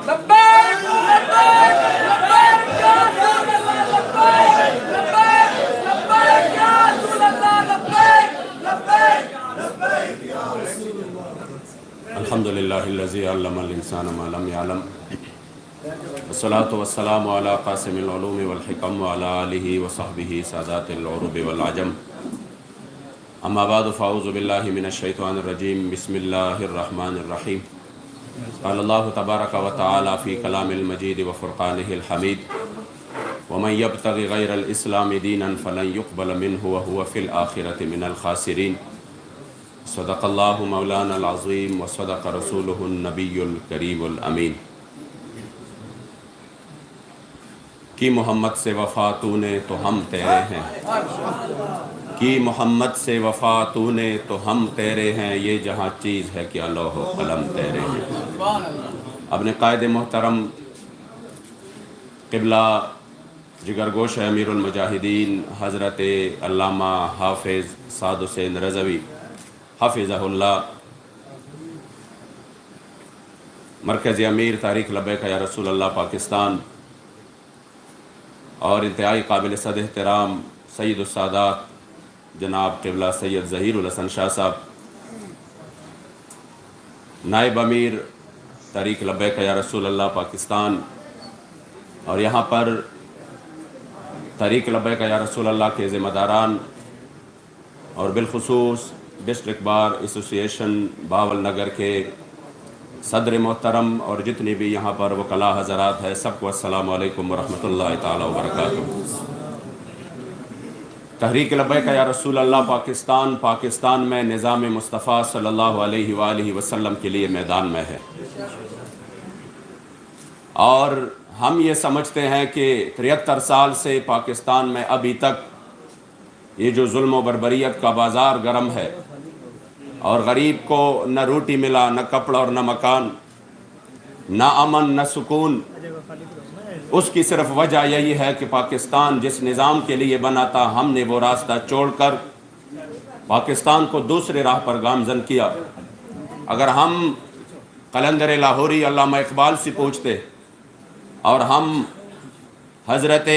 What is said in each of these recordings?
لبیک لبیک لبیک یا رسول اللہ لبیک لبیک لبیک یا رسول اللہ لبیک لبیک لبیک یا رسول اللہ. الحمد للہ الذی علم الانسان ما لم يعلم والصلاة والسلام علی قاسم العلوم والحکم وعلی آلہ وصحبہ سادات العرب والعجم. اما بعد فاعوذ باللہ من الشیطان الرجیم. بسم اللہ الرحمن الرحیم. قال اللہ تبارک و تعالی فی کلام المجید وفرقانہ الحمید ومن یبتغ غیر الاسلام دینا فلن يقبل منہ وهو فی الآخرۃ من الخاسرین. صدق اللہ مولانا العظیم وصدق رسولہ النبی الکریم الامین. کی محمد سے وفا تو نے تو ہم تیرے ہیں، کی محمد سے وفا تو نے تو ہم تیرے ہیں، یہ جہاں چیز ہے کیا لوح و قلم تیرے ہیں. اپنے قائد محترم قبلہ جگرگوش امیر المجاہدین حضرت علامہ حافظ سعد حسین رضوی حافظہ اللہ، مرکزی امیر تحریک لبیک یا رسول اللہ پاکستان، اور انتہائی قابل صد احترام سید السادات جناب قبلہ سید ظہیر الحسن شاہ صاحب، نائب امیر تحریک لبیک یا رسول اللہ پاکستان، اور یہاں پر تحریک لبیک یا رسول اللہ کے ذمہ داران، اور بالخصوص ڈسٹرکٹ بار ایسوسی ایشن باول نگر کے صدر محترم، اور جتنی بھی یہاں پر وکلاء حضرات ہیں، سب کو السلام علیکم ورحمۃ اللہ تعالی وبرکاتہ. تحریک لبیک یا رسول اللہ پاکستان میں نظام مصطفیٰ صلی اللہ علیہ وآلہ وسلم کے لیے میدان میں ہے، اور ہم یہ سمجھتے ہیں کہ 73 سال سے پاکستان میں ابھی تک یہ جو ظلم و بربریت کا بازار گرم ہے، اور غریب کو نہ روٹی ملا، نہ کپڑا اور نہ مکان، نہ امن نہ سکون، اس کی صرف وجہ یہی ہے کہ پاکستان جس نظام کے لیے بنا تھا، ہم نے وہ راستہ چھوڑ کر پاکستان کو دوسرے راہ پر گامزن کیا. اگر ہم قلندر لاہوری علامہ اقبال سے پوچھتے، اور ہم حضرت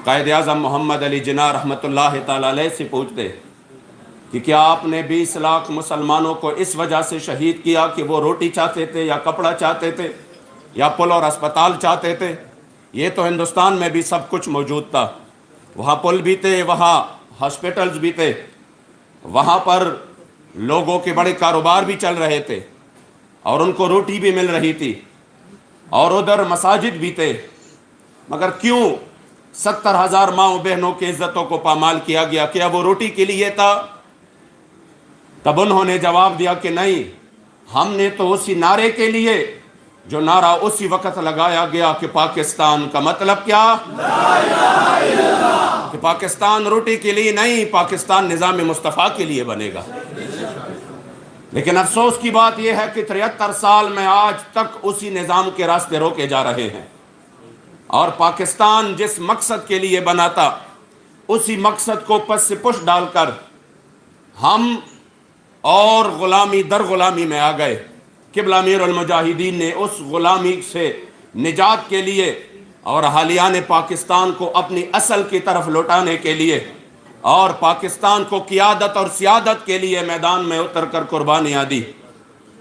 قائد اعظم محمد علی جناح رحمۃ اللہ تعالی علیہ سے پوچھتے کہ کیا آپ نے 20 لاکھ مسلمانوں کو اس وجہ سے شہید کیا کہ وہ روٹی چاہتے تھے یا کپڑا چاہتے تھے یا پل اور اسپتال چاہتے تھے؟ یہ تو ہندوستان میں بھی سب کچھ موجود تھا، وہاں پل بھی تھے، وہاں ہاسپٹلز بھی تھے، وہاں پر لوگوں کے بڑے کاروبار بھی چل رہے تھے، اور ان کو روٹی بھی مل رہی تھی، اور ادھر مساجد بھی تھے. مگر کیوں 70,000 ماؤں بہنوں کی عزتوں کو پامال کیا گیا؟ کیا وہ روٹی کے لیے تھا؟ تب انہوں نے جواب دیا کہ نہیں، ہم نے تو اسی نعرے کے لیے، جو نعرہ اسی وقت لگایا گیا کہ پاکستان کا مطلب کیا؟ لا الہ الا اللہ. کہ پاکستان روٹی کے لیے نہیں، پاکستان نظام مصطفیٰ کے لیے بنے گا. لیکن افسوس کی بات یہ ہے کہ 73 سال میں آج تک اسی نظام کے راستے روکے جا رہے ہیں، اور پاکستان جس مقصد کے لیے بنا تھا، اسی مقصد کو پس سے پش ڈال کر ہم اور غلامی در غلامی میں آ گئے. قبلہ امیر المجاہدین نے اس غلامی سے نجات کے لیے اور حالیان پاکستان کو اپنی اصل کی طرف لوٹانے کے لیے اور پاکستان کو قیادت اور سیادت کے لیے میدان میں اتر کر قربانیاں دی.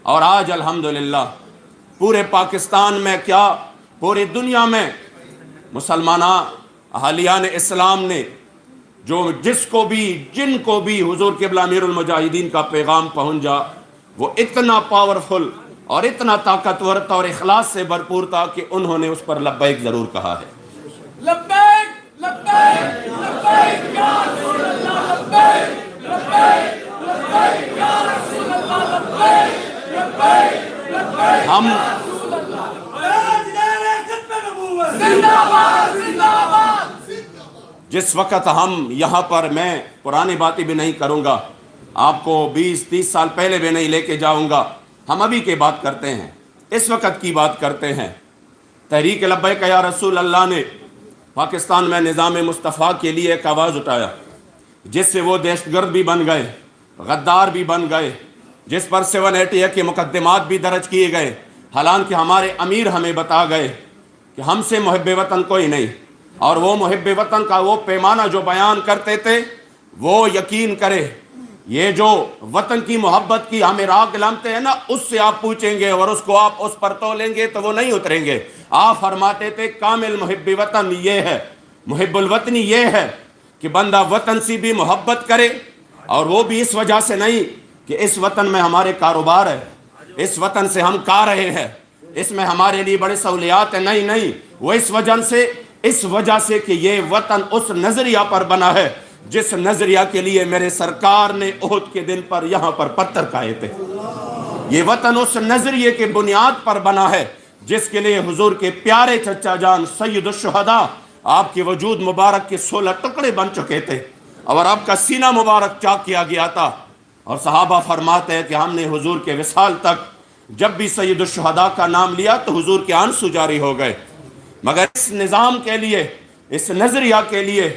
اور آج الحمدللہ پورے پاکستان میں کیا پوری دنیا میں مسلمانہ اہلیان اسلام نے جس کو بھی جن کو بھی حضور قبلہ امیر المجاہدین کا پیغام پہنچا، وہ اتنا پاورفل اور اتنا طاقتور تھا اور اخلاص سے بھرپور تھا کہ انہوں نے اس پر لبیک ضرور کہا ہے. لبیک لبیک لبیک یا رسول اللہ لبیک لبیک لبیک یا رسول اللہ لبیک لبیک لبیک ہم زندہ باد زندہ باد. جس وقت ہم یہاں پر، میں پرانی باتیں بھی نہیں کروں گا، آپ کو 20-30 سال پہلے بھی نہیں لے کے جاؤں گا، ہم ابھی کی بات کرتے ہیں، اس وقت کی بات کرتے ہیں. تحریک لبیک یا رسول اللہ نے پاکستان میں نظام مصطفیٰ کے لیے ایک آواز اٹھایا، جس سے وہ دہشت گرد بھی بن گئے، غدار بھی بن گئے، جس پر 780 کے مقدمات بھی درج کیے گئے. حالانکہ ہمارے امیر ہمیں بتا گئے کہ ہم سے محب وطن کوئی نہیں، اور وہ محب وطن کا وہ پیمانہ جو بیان کرتے تھے، وہ یقین کرے یہ جو وطن کی محبت کی ہمیں راہ دلامتے ہیں نا، اس سے آپ پوچھیں گے اور اس کو آپ اس پر تولیں گے تو وہ نہیں اتریں گے۔ آپ فرماتے تھے کامل محب وطن یہ ہے، محب الوطنی یہ ہے کہ بندہ وطن سے بھی محبت کرے، اور وہ بھی اس وجہ سے نہیں کہ اس وطن میں ہمارے کاروبار ہے، اس وطن سے ہم کھا رہے ہیں، اس میں ہمارے لیے بڑے سہولیات ہیں، نہیں، وہ اس وجہ سے کہ یہ وطن اس نظریہ پر بنا ہے جس نظریہ کے لیے میرے سرکار نے احد کے دن پر یہاں پر پتھر کھائے تھے۔ یہ وطن اس نظریے کے بنیاد پر بنا ہے جس کے لیے حضور کے پیارے چچا جان سید الشہداء آپ کے وجود مبارک کے 16 ٹکڑے بن چکے تھے، اور آپ کا سینہ مبارک چاک کیا گیا تھا، اور صحابہ فرماتے ہیں کہ ہم نے حضور کے وصال تک جب بھی سید الشہداء کا نام لیا تو حضور کے آنسو جاری ہو گئے، مگر اس نظام کے لیے، اس نظریہ کے لیے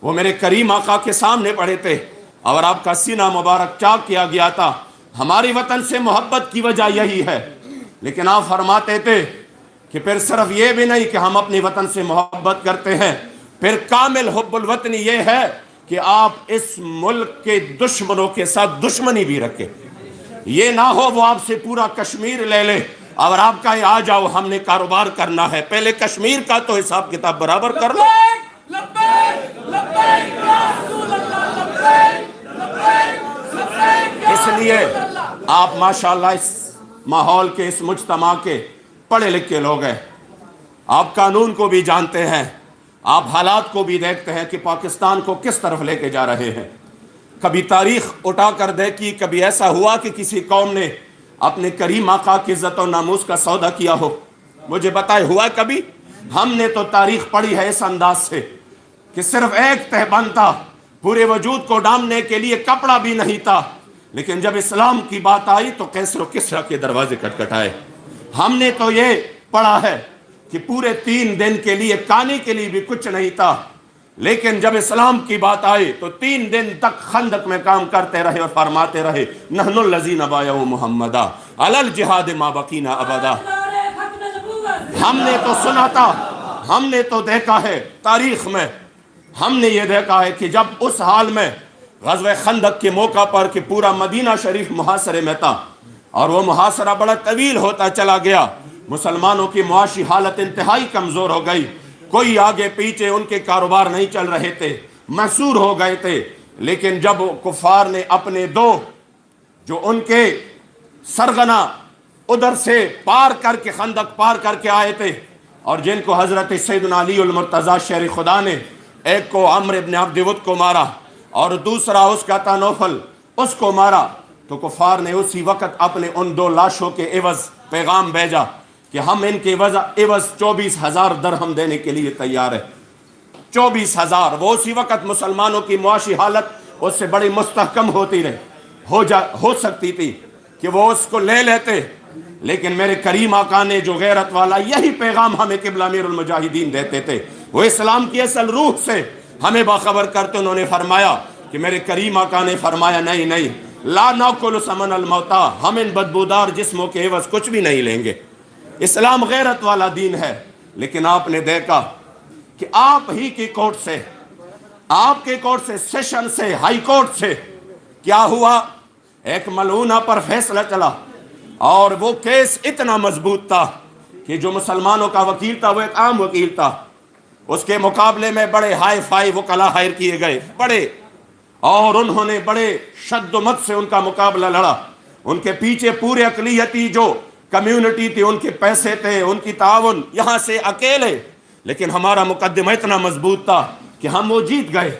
وہ میرے کریم آقا کے سامنے پڑے تھے، اور آپ کا سینہ مبارک چاک کیا گیا تھا۔ ہماری وطن سے محبت کی وجہ یہی ہے، لیکن آپ فرماتے تھے کہ پھر صرف یہ بھی نہیں کہ ہم اپنی وطن سے محبت کرتے ہیں، پھر کامل حب الوطنی یہ ہے کہ آپ اس ملک کے دشمنوں کے ساتھ دشمنی بھی رکھیں۔ یہ نہ ہو وہ آپ سے پورا کشمیر لے لے اور آپ کا آ جاؤ ہم نے کاروبار کرنا ہے، پہلے کشمیر کا تو حساب کتاب برابر کر لو۔ اس لیے آپ ماشاءاللہ اس ماحول کے، اس مجتمع کے پڑھے لکھے لوگ ہیں، آپ قانون کو بھی جانتے ہیں، آپ حالات کو بھی دیکھتے ہیں کہ پاکستان کو کس طرف لے کے جا رہے ہیں۔ کبھی تاریخ اٹھا کر دیکھی، کبھی ایسا ہوا کہ کسی قوم نے اپنے کریم آقا کی عزت و ناموس کا سودا کیا ہو؟ مجھے بتائے ہوا کبھی؟ ہم نے تو تاریخ پڑھی ہے اس انداز سے کہ صرف ایک تہبند تھا، پورے وجود کو ڈھانپنے کے لیے کپڑا بھی نہیں تھا، لیکن جب اسلام کی بات آئی تو کیسر و کسریٰ کے دروازے کھٹکھٹائے۔ ہم نے تو یہ پڑھا ہے کہ پورے 3 دن کے لیے کھانے کے لیے بھی کچھ نہیں تھا، لیکن جب اسلام کی بات آئی تو 3 دن تک خندق میں کام کرتے رہے اور فرماتے رہے نحن الذین بایعوا محمدا علی الجہاد ما بقینا ابدا۔ ہم نے تو سنا تھا، ہم نے تو دیکھا ہے تاریخ میں، ہم نے یہ دیکھا ہے کہ جب اس حال میں غزوہ خندق کے موقع پر کہ پورا مدینہ شریف محاصرے میں تھا، اور وہ محاصرہ بڑا طویل ہوتا چلا گیا، مسلمانوں کی معاشی حالت انتہائی کمزور ہو گئی، کوئی آگے پیچھے ان کے کاروبار نہیں چل رہے تھے، محصور ہو گئے تھے، لیکن جب کفار نے اپنے 2 جو ان کے سرغنہ ادھر سے پار کر کے خندق پار کر کے آئے تھے، اور جن کو حضرت سیدنا علی المرتضیٰ شیر خدا نے، ایک کو عمرو ابن عبد ود کو مارا اور دوسرا اس کا تھا نوفل، اس کو مارا، تو کفار نے اسی وقت اپنے ان 2 لاشوں کے عوض پیغام بھیجا کہ ہم ان کے عوض 24,000 درہم دینے کے لیے تیار ہے۔ 24,000، وہ اسی وقت مسلمانوں کی معاشی حالت اس سے بڑی مستحکم ہوتی رہی، ہو سکتی تھی کہ وہ اس کو لے لیتے، لیکن میرے کریم آقا نے جو غیرت والا یہی پیغام ہمیں قبلہ امیر المجاہدین دیتے تھے، وہ اسلام کی اصل روح سے ہمیں باخبر کرتے، انہوں نے فرمایا کہ میرے کریم آقا نے فرمایا نہیں، لا ناکل ثمن الموتا، ہم ان بدبودار جسموں کے عوض کچھ بھی نہیں لیں گے۔ اسلام غیرت والا دین ہے، لیکن آپ نے دیکھا کہ آپ ہی کی کورٹ سے، آپ کے کورٹ سے، سیشن سے، ہائی کورٹ سے کیا ہوا؟ ایک ملعونہ پر فیصلہ چلا، اور وہ کیس اتنا مضبوط تھا کہ جو مسلمانوں کا وکیل تھا وہ ایک عام وکیل تھا، اس کے مقابلے میں بڑے ہائی فائی وکلا ہائر کیے گئے، بڑے، اور انہوں نے بڑے شد و مت سے ان کا مقابلہ لڑا، ان کے پیچھے پورے اقلیتی جو کمیونٹی تھی، ان کے پیسے تھے، ان کی تعاون، یہاں سے اکیلے، لیکن ہمارا مقدمہ اتنا مضبوط تھا کہ ہم وہ جیت گئے۔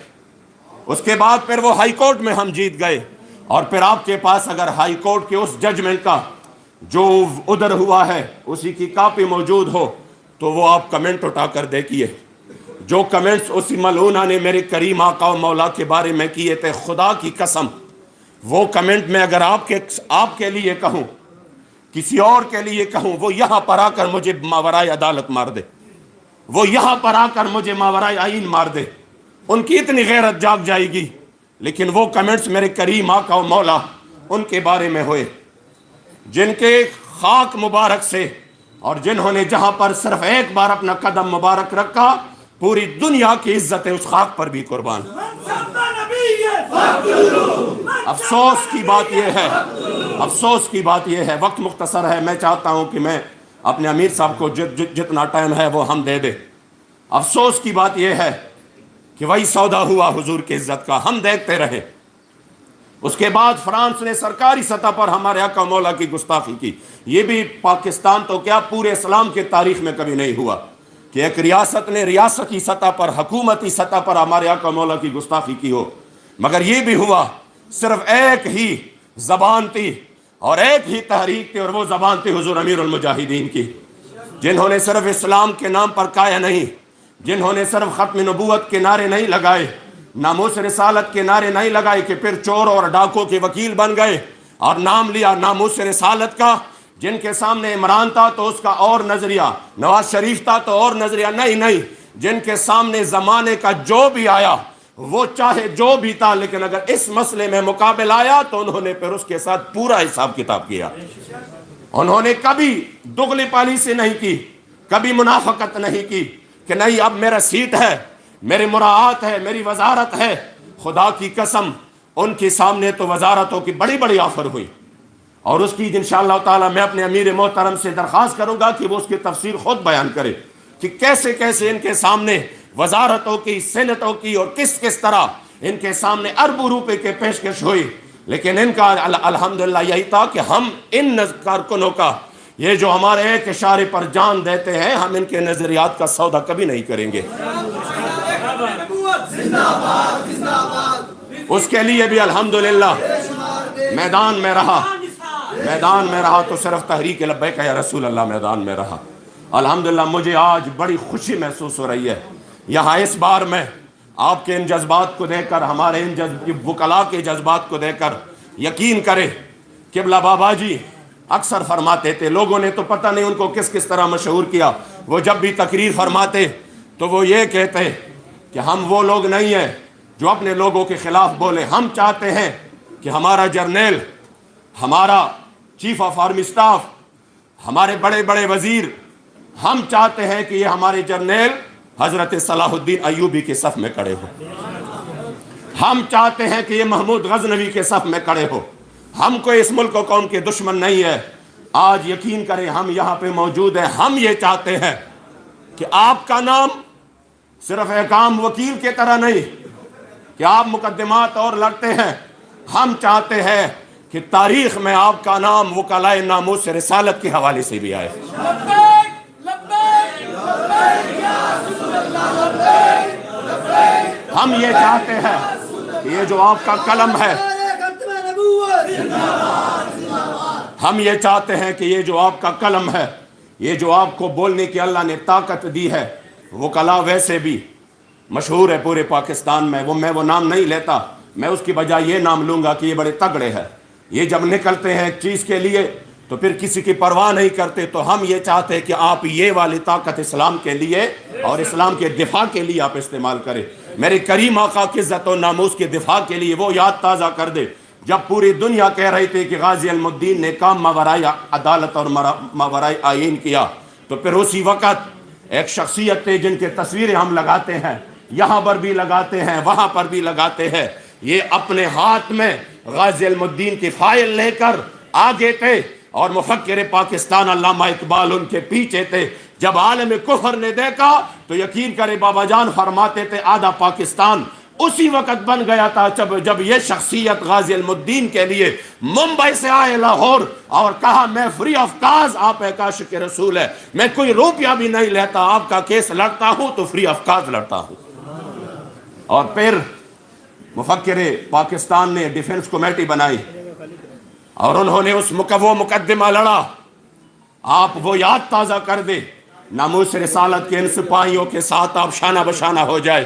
اس کے بعد پھر وہ ہائی کورٹ میں ہم جیت گئے، اور پھر آپ کے پاس اگر ہائی کورٹ کے اس ججمنٹ کا جو ادھر ہوا ہے اسی کی کاپی موجود ہو تو وہ آپ کمنٹ اٹھا کر دیکھیے، جو کمنٹس اسی ملعونہ نے میرے کریم آقا و مولا کے بارے میں کیے تھے، خدا کی قسم وہ کمنٹ میں اگر آپ کے لیے کہوں، کسی اور کے لیے کہوں، وہ یہاں پر آ کر مجھے ماورائے عدالت مار دے، وہ یہاں پر آ کر مجھے ماورائے آئین مار دے، ان کی اتنی غیرت جاگ جائے گی، لیکن وہ کمنٹس میرے کریم آقا و مولا ان کے بارے میں ہوئے جن کے خاک مبارک سے، اور جنہوں نے جہاں پر صرف ایک بار اپنا قدم مبارک رکھا پوری دنیا کی عزت اس خاک پر بھی قربان۔ افسوس کی بات یہ ہے، افسوس کی بات یہ ہے، وقت مختصر ہے، میں چاہتا ہوں کہ میں اپنے امیر صاحب کو جتنا ٹائم ہے وہ ہم دے دے۔ افسوس کی بات یہ ہے کہ وہی سودا ہوا حضور کی عزت کا، ہم دیکھتے رہے۔ اس کے بعد فرانس نے سرکاری سطح پر ہمارے آقا مولا کی گستاخی کی۔ یہ بھی پاکستان تو کیا پورے اسلام کے تاریخ میں کبھی نہیں ہوا کہ ایک ریاست نے ریاستی سطح پر، حکومتی سطح پر ہمارے آقا مولا کی گستاخی کی ہو، مگر یہ بھی ہوا۔ صرف ایک ہی زبان تھی اور ایک ہی تحریک تھی، اور وہ زبان تھی حضور امیر المجاہدین کی، جنہوں نے صرف اسلام کے نام پر کایا نہیں، جنہوں نے صرف ختم نبوت کے نعرے نہیں لگائے، ناموس رسالت کے نعرے نہیں لگائے کہ پھر چور اور ڈاکوں کے وکیل بن گئے اور نام لیا ناموس رسالت کا۔ جن کے سامنے عمران تھا تو اس کا اور نظریہ، نواز شریف تھا تو اور نظریہ، نہیں، جن کے سامنے زمانے کا جو بھی آیا وہ چاہے جو بھی تھا، لیکن اگر اس مسئلے میں مقابل آیا تو انہوں نے پھر اس کے ساتھ پورا حساب کتاب کیا۔ انہوں نے کبھی دغلی پالیسی نہیں کی، کبھی منافقت نہیں کی کہ نہیں اب میرا سیٹ ہے، میری مراعات ہے، میری وزارت ہے۔ خدا کی قسم ان کے سامنے تو وزارتوں کی بڑی بڑی آفر ہوئی، اور اس کی انشاءاللہ تعالی میں اپنے امیر محترم سے درخواست کروں گا کہ وہ اس کی تفسیر خود بیان کرے کہ کیسے کیسے ان کے سامنے وزارتوں کی، سینٹوں کی، اور کس طرح ان کے سامنے اربوں روپے کے پیشکش ہوئی، لیکن ان کا الحمدللہ یہی تھا کہ ہم ان کارکنوں کا، یہ جو ہمارے ایک اشارے پر جان دیتے ہیں، ہم ان کے نظریات کا سودا کبھی نہیں کریں گے۔ اس کے لیے بھی الحمدللہ میدان میں رہا تو صرف تحریک لبیک یا رسول اللہ میدان میں رہا۔ الحمدللہ مجھے آج بڑی خوشی محسوس ہو رہی ہے یہاں اس بار میں آپ کے ان جذبات کو دیکھ کر، ہمارے ان وکلاء کے جذبات کو دیکھ کر۔ یقین کرے قبلہ بابا جی اکثر فرماتے تھے، لوگوں نے تو پتہ نہیں ان کو کس طرح مشہور کیا، وہ جب بھی تقریر فرماتے تو وہ یہ کہتے کہ ہم وہ لوگ نہیں ہیں جو اپنے لوگوں کے خلاف بولے، ہم چاہتے ہیں کہ ہمارا جرنیل، ہمارا چیف آف آرمی سٹاف، ہمارے بڑے بڑے وزیر، ہم چاہتے ہیں کہ یہ ہمارے جرنیل حضرت صلاح الدین ایوبی کے صف میں کھڑے ہو، ہم چاہتے ہیں کہ یہ محمود غزنوی کے صف میں کھڑے ہو۔ ہم کوئی اس ملک و قوم کے دشمن نہیں ہے۔ آج یقین کریں ہم یہاں پہ موجود ہیں، ہم یہ چاہتے ہیں کہ آپ کا نام صرف ایک عام وکیل کی طرح نہیں کہ آپ مقدمات اور لڑتے ہیں، ہم چاہتے ہیں کہ تاریخ میں آپ کا نام وکلائے ناموس رسالت کے حوالے سے بھی آئے۔ ہم یہ چاہتے ہیں کہ یہ جو آپ کا قلم ہے، ہم یہ چاہتے ہیں کہ یہ جو آپ کا قلم ہے، یہ جو آپ کو بولنے کی اللہ نے طاقت دی ہے، وکلاء ویسے بھی مشہور ہے پورے پاکستان میں، میں وہ نام نہیں لیتا، میں اس کی بجائے یہ نام لوں گا کہ یہ بڑے تگڑے ہیں۔ یہ جب نکلتے ہیں ایک چیز کے لیے تو پھر کسی کی پرواہ نہیں کرتے، تو ہم یہ چاہتے ہیں کہ آپ یہ والی طاقت اسلام کے لیے اور اسلام کے دفاع کے لیے آپ استعمال کریں۔ میرے کریم آقا کی عزت و ناموس کے دفاع کے لیے وہ یاد تازہ کر دے جب پوری دنیا کہہ رہی تھی کہ غازی علم الدین نے کام ماورائے عدالت اور ماورائے آئین کیا، تو پھر اسی وقت ایک شخصیت تھے جن کے تصویریں ہم لگاتے ہیں، یہاں پر بھی لگاتے ہیں، وہاں پر بھی لگاتے ہیں، یہ اپنے ہاتھ میں غازی علم الدین کی فائل لے کر آگے تھے، اور مفکر پاکستان علامہ اقبال ان کے پیچھے تھے۔ جب عالم کفر نے دیکھا تو یقین کرے بابا جان فرماتے تھے آدھا پاکستان اسی وقت بن گیا تھا جب یہ شخصیت غازی علم الدین کے لیے ممبئی سے آئے لاہور اور کہا میں فری آف کاز، آپ ایک عاشق رسول ہے، میں کوئی روپیہ بھی نہیں لیتا، آپ کا کیس لڑتا ہوں تو فری آف کاز لڑتا ہوں۔ اور پھر مفکر پاکستان نے ڈیفنس کمیٹی بنائی اور انہوں نے وہ مقدمہ لڑا۔ آپ وہ یاد تازہ کر دے، ناموس رسالت کے ان سپاہیوں کے ساتھ آپ شانہ بشانہ ہو جائے۔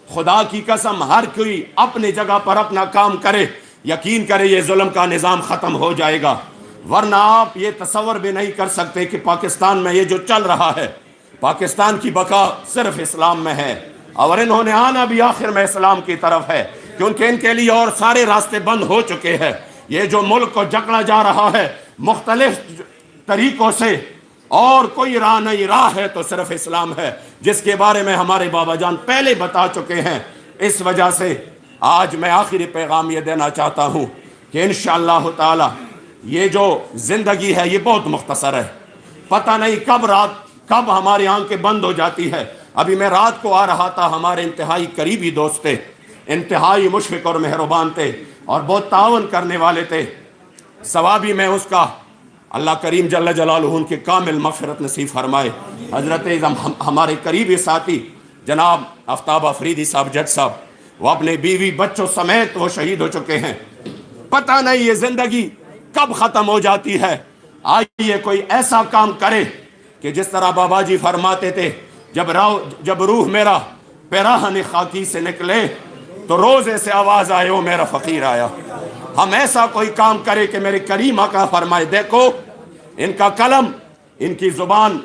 خدا کی قسم ہر کوئی اپنی جگہ پر اپنا کام کرے، یقین کرے یہ ظلم کا نظام ختم ہو جائے گا، ورنہ آپ یہ تصور بھی نہیں کر سکتے کہ پاکستان میں یہ جو چل رہا ہے، پاکستان کی بقا صرف اسلام میں ہے، اور انہوں نے آنا بھی آخر میں اسلام کی طرف ہے، کیونکہ ان کے لیے اور سارے راستے بند ہو چکے ہیں۔ یہ جو ملک کو جکڑا جا رہا ہے، مختلف طریقوں سے اور کوئی راہ نہیں، راہ ہے تو صرف اسلام ہے، جس کے بارے میں ہمارے بابا جان پہلے بتا چکے ہیں۔ اس وجہ سے آج میں آخری پیغام یہ دینا چاہتا ہوں کہ انشاءاللہ تعالی یہ جو زندگی ہے یہ بہت مختصر ہے، پتہ نہیں کب ہماری آنکھیں بند ہو جاتی ہے۔ ابھی میں رات کو آ رہا تھا، ہمارے انتہائی قریبی دوست تھے، انتہائی مشفق اور مہربان تھے اور بہت تعاون کرنے والے تھے، ثوابی میں اس کا اللہ کریم جل جلالہ ان کے کامل مغفرت نصیب فرمائے۔ حضرت ہمارے قریبی ساتھی جناب آفتاب افریدی صاحب جج صاحب، وہ اپنے بیوی بچوں سمیت وہ شہید ہو چکے ہیں۔ پتہ نہیں یہ زندگی کب ختم ہو جاتی ہے۔ آئیے کوئی ایسا کام کرے کہ جس طرح بابا جی فرماتے تھے، جب روح میرا پیراہن خاکی سے نکلے تو روزے سے آواز آئے او میرا فقیر آیا۔ ہم ایسا کوئی کام کرے کہ میرے کریم آقا فرمائے دیکھو ان کا قلم، ان کی زبان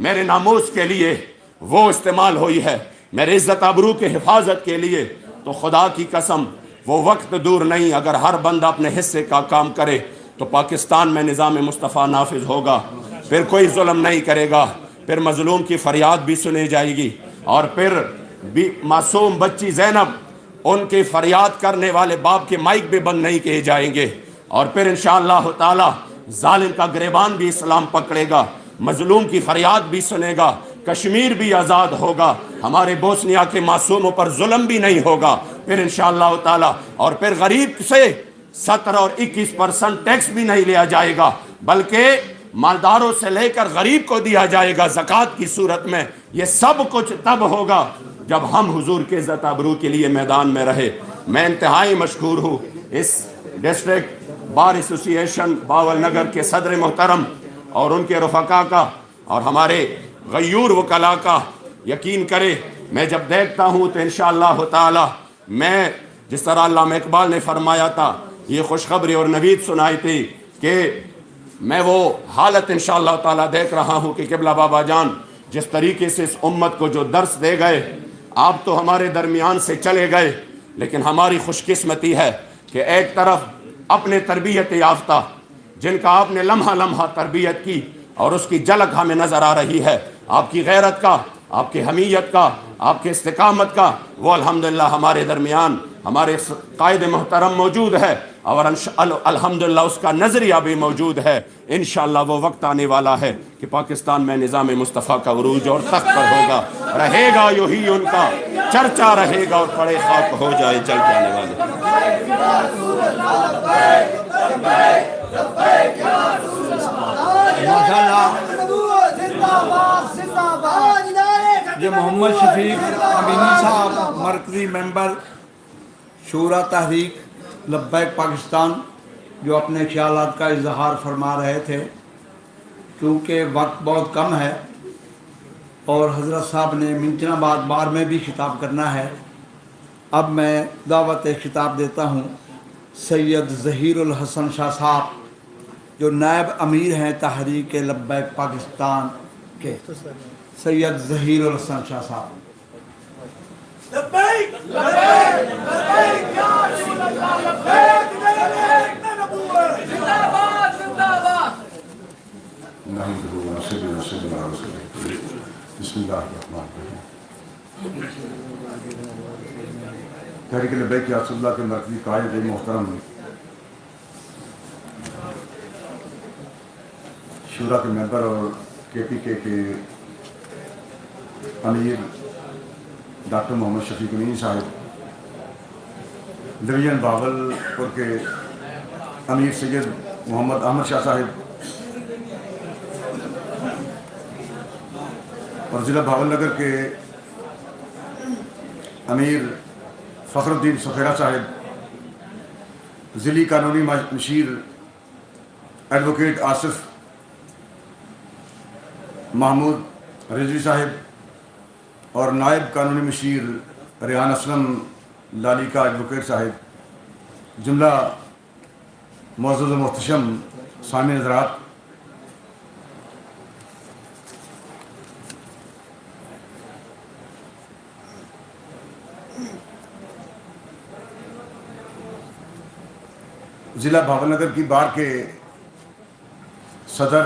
میرے ناموس کے لیے وہ استعمال ہوئی ہے، میرے عزت آبرو کے حفاظت کے لیے، تو خدا کی قسم وہ وقت دور نہیں، اگر ہر بندہ اپنے حصے کا کام کرے تو پاکستان میں نظام مصطفیٰ نافذ ہوگا، پھر کوئی ظلم نہیں کرے گا، پھر مظلوم کی فریاد بھی سنی جائے گی، اور پھر بھی معصوم بچی زینب ان کی فریاد کرنے والے باپ کے مائک بھی بند نہیں کیے جائیں گے، اور پھر انشاءاللہ تعالی ظالم کا گریبان بھی اسلام پکڑے گا، مظلوم کی فریاد بھی سنے گا، کشمیر بھی آزاد ہوگا، ہمارے بوسنیا کے معصوموں پر ظلم بھی نہیں ہوگا، پھر انشاءاللہ تعالی اور پھر غریب سے 17 اور 21% ٹیکس بھی نہیں لیا جائے گا، بلکہ مالداروں سے لے کر غریب کو دیا جائے گا زکوٰۃ کی صورت میں۔ یہ سب کچھ تب ہوگا جب ہم حضور کے عزت آبرو کے لیے میدان میں رہے۔ میں انتہائی مشکور ہوں اس ڈسٹرکٹ بار ایسوسی ایشن باول نگر کے صدر محترم اور ان کے رفقا کا اور ہمارے غیور وکلاء کا۔ یقین کرے میں جب دیکھتا ہوں تو انشاءاللہ تعالی میں جس طرح علامہ اقبال نے فرمایا تھا، یہ خوشخبری اور نوید سنائی تھی کہ میں وہ حالت انشاءاللہ تعالی دیکھ رہا ہوں کہ قبلہ بابا جان جس طریقے سے اس امت کو جو درس دے گئے، آپ تو ہمارے درمیان سے چلے گئے، لیکن ہماری خوش قسمتی ہے کہ ایک طرف اپنے تربیت یافتہ جن کا آپ نے لمحہ لمحہ تربیت کی اور اس کی جھلک ہمیں نظر آ رہی ہے، آپ کی غیرت کا، آپ کی حمیت کا، آپ کے استقامت کا، وہ الحمدللہ ہمارے درمیان ہمارے قائد محترم موجود ہے، اور الحمدللہ اس کا نظریہ بھی موجود ہے۔ انشاءاللہ وہ وقت آنے والا ہے کہ پاکستان میں نظام مصطفیٰ کا عروج اور تخت پر ہوگا، رہے گا یوں ہی ان کا چرچا رہے گا، اور پڑے خاک ہو جائے چل کے آنے والے۔ یہ محمد شفیق امینی صاحب مرکزی ممبر شورا تحریک لبیک پاکستان، جو اپنے خیالات کا اظہار فرما رہے تھے۔ کیونکہ وقت بہت کم ہے اور حضرت صاحب نے ممکنہ بار میں بھی خطاب کرنا ہے، اب میں دعوت خطاب دیتا ہوں سید ظہیر الحسن شاہ صاحب، جو نائب امیر ہیں تحریک لبیک پاکستان کے۔ سید ظہیر الحسن شاہ صاحب۔ لبیک لبیک لبیک یا رسول اللہ، لبیک لبیک نبوت، زندہ باد زندہ باد۔ نحمدہ و نصلی و نسلم علی رسولہ الکریم۔ بسم اللہ الرحمن الرحیم۔ تحریک لبیک یا رسول اللہ کے مرکزی قائد محترم، شورا کے ممبر اور کے پی کے امیر ڈاکٹر محمد شفیق امینی صاحب، ڈویژن باول پور کے امیر سید محمد احمد شاہ صاحب، اور ضلع باول نگر کے امیر فخر الدین سخیرہ صاحب، ضلعی قانونی مشیر ایڈوکیٹ آصف محمود رضوی صاحب، اور نائب قانونی مشیر ریحان اسلم لالی کا ایڈوکیٹ صاحب، جملہ معزز و محتشم سامعین حضرات، ضلع بھاول نگر کی بار کے صدر